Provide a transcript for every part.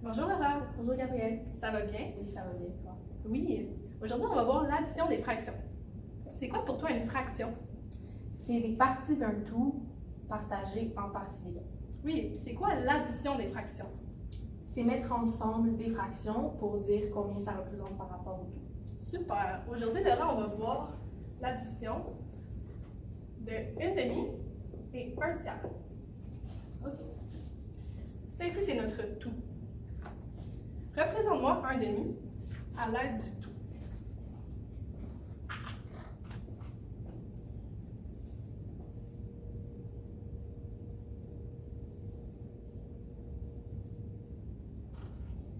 Bonjour Laura. Bonjour Gabrielle. Ça va bien? Oui, ça va bien, toi. Oui. Aujourd'hui, on va voir l'addition des fractions. C'est quoi pour toi une fraction? C'est des parties d'un tout partagées en parties égales. Oui, puis c'est quoi l'addition des fractions? C'est mettre ensemble des fractions pour dire combien ça représente par rapport au tout. Super. Aujourd'hui, Laura, on va voir l'addition de 1/2 et 1/3. OK. Ça ici, c'est notre tout. Représente-moi 1/2 à l'aide du tout.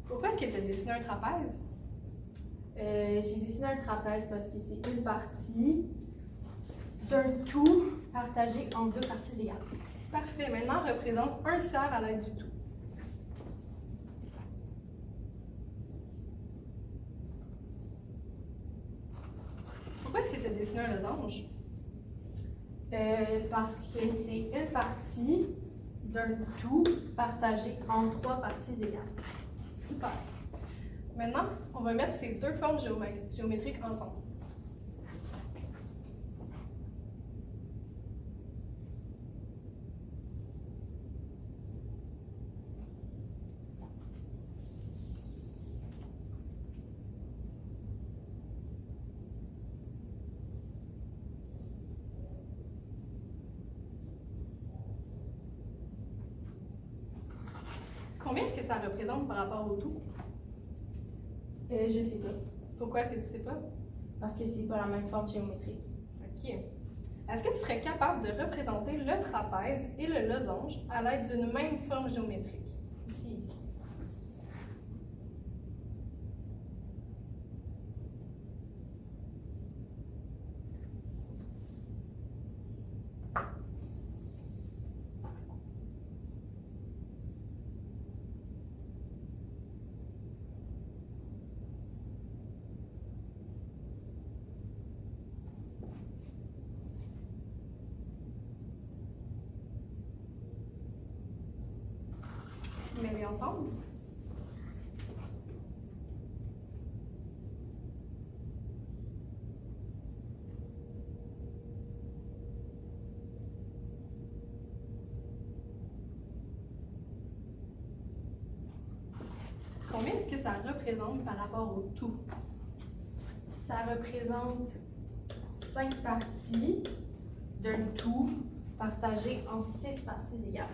Pourquoi est-ce que tu as dessiné un trapèze? J'ai dessiné un trapèze parce que c'est une partie d'un tout partagé en deux parties égales. Parfait. Maintenant, représente 1/3 à l'aide du tout. Pourquoi est-ce que tu as dessiné un losange? Parce que c'est une partie d'un tout partagé en trois parties égales. Super. Maintenant, on va mettre ces deux formes géométriques ensemble. Combien est-ce que ça représente par rapport au tout? Je sais pas. Pourquoi est-ce que tu ne sais pas? Parce que c'est pas la même forme géométrique. OK. Est-ce que tu serais capable de représenter le trapèze et le losange à l'aide d'une même forme géométrique? Ici. Mets-les ensemble. Combien est-ce que ça représente par rapport au tout? Ça représente 5 parties d'un tout partagé en 6 parties égales.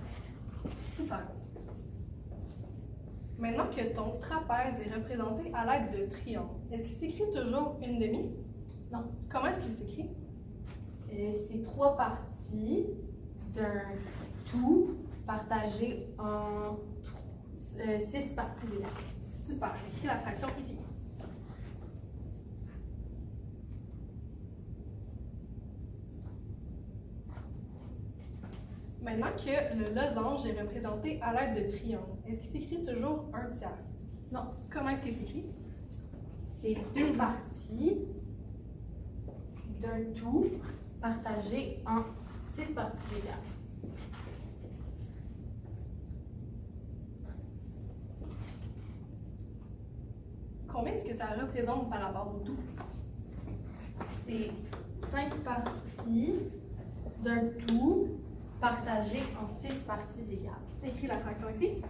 Super. Maintenant que ton trapèze est représenté à l'aide de triangles, est-ce qu'il s'écrit toujours 1/2? Non. Comment est-ce qu'il s'écrit? C'est 3 parties d'un tout partagé en 6 parties égales. Super. J'écris la fraction ici. Maintenant que le losange est représenté à l'aide de triangles, est-ce qu'il s'écrit toujours 1/3? Non. Comment est-ce qu'il s'écrit? C'est 2 parties d'un tout partagé en 6 parties égales. Combien est-ce que ça représente par rapport au tout? C'est 5 parties d'un tout partagé en 6 parties égales. Écris la fraction ici.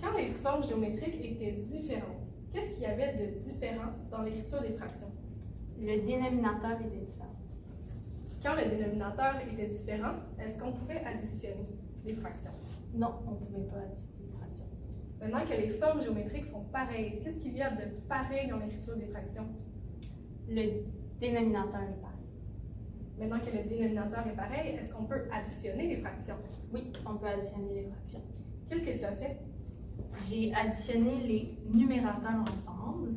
Quand les formes géométriques étaient différentes, qu'est-ce qu'il y avait de différent dans l'écriture des fractions? Le dénominateur était différent. Quand le dénominateur était différent, est-ce qu'on pouvait additionner des fractions? Non, on ne pouvait pas additionner des fractions. Maintenant que les formes géométriques sont pareilles, qu'est-ce qu'il y a de pareil dans l'écriture des fractions? Le dénominateur est pareil. Maintenant que le dénominateur est pareil, est-ce qu'on peut additionner les fractions? Oui, on peut additionner les fractions. Qu'est-ce que tu as fait? J'ai additionné les numérateurs ensemble,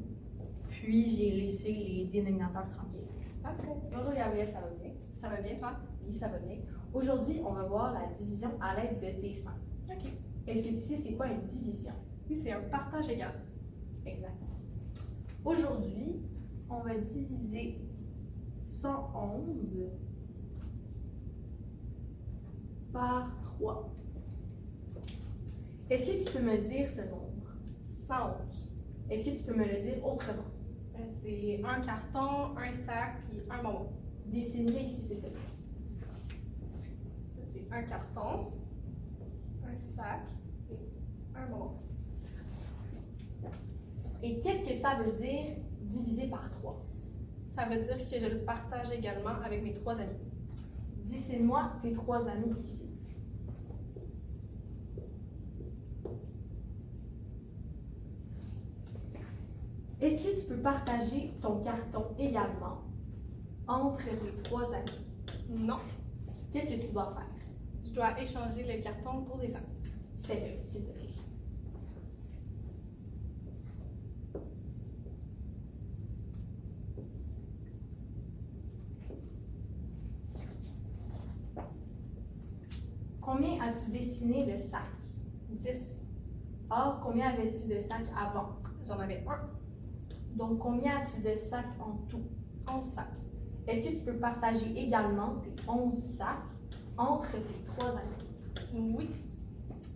puis j'ai laissé les dénominateurs tranquilles. Parfait. Bonjour Gabrielle, ça va bien? Ça va bien, toi? Oui, ça va bien. Aujourd'hui, on va voir la division à l'aide de dessins. OK. Est-ce que tu sais c'est quoi une division? Oui, c'est un partage égal. Exactement. Aujourd'hui, on va diviser 111 par 3. Est-ce que tu peux me dire ce nombre? 111. Est-ce que tu peux me le dire autrement? C'est un carton, un sac, puis un bonbon. Dessine-le ici, s'il te plaît. Ça, c'est un carton, un sac et un bonbon. Et qu'est-ce que ça veut dire divisé par 3? Ça veut dire que je le partage également avec mes 3 amis. Dessine-moi tes 3 amis ici. Est-ce que tu peux partager ton carton également entre tes 3 amis? Non, Qu'est-ce que tu dois faire? je dois échanger le carton pour des sacs. Fais-le, s'il te plaît. Combien as-tu dessiné de sacs? 10. Or, combien avais-tu de sacs avant? J'en avais un. Donc, combien as-tu de sacs en tout? 11 sacs. Est-ce que tu peux partager également tes 11 sacs entre tes 3 amis? Oui.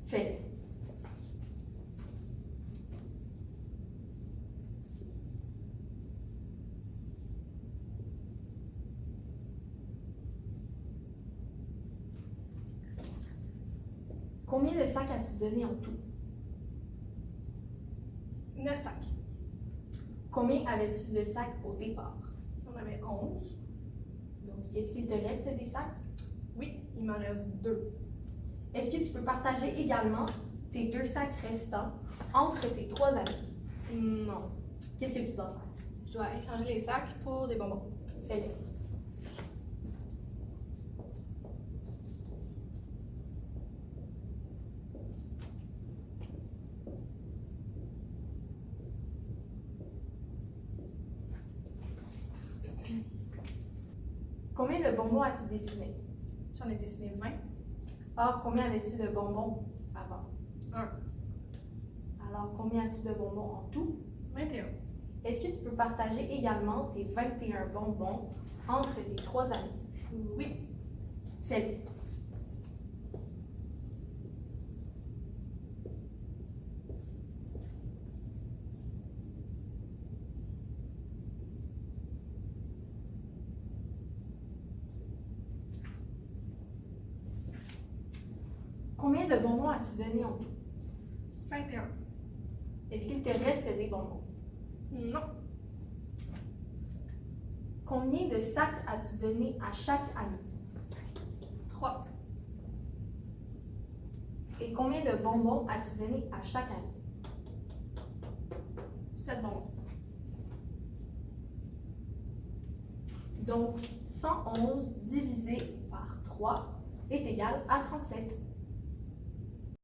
Fais-le. Combien de sacs as-tu donné en tout? 9 sacs. Combien avais-tu de sacs au départ? J'en avais 11. Donc, est-ce qu'il te reste des sacs? Oui, il m'en reste 2. Est-ce que tu peux partager également tes 2 sacs restants entre tes 3 amis? Non. Qu'est-ce que tu dois faire? Je dois échanger les sacs pour des bonbons. Fais-le. Combien de bonbons as-tu dessiné? J'en ai dessiné 20. Or, combien avais-tu de bonbons avant? 1. Alors, combien as-tu de bonbons en tout? 21. Est-ce que tu peux partager également tes 21 bonbons entre tes 3 amis? Oui. Fais-le. Combien de bonbons as-tu donné en tout? 21. Est-ce qu'il te reste des bonbons? Non. Combien de sacs as-tu donné à chaque ami? 3. Et combien de bonbons as-tu donné à chaque ami? 7 bonbons. Donc, 111 divisé par 3 est égal à 37.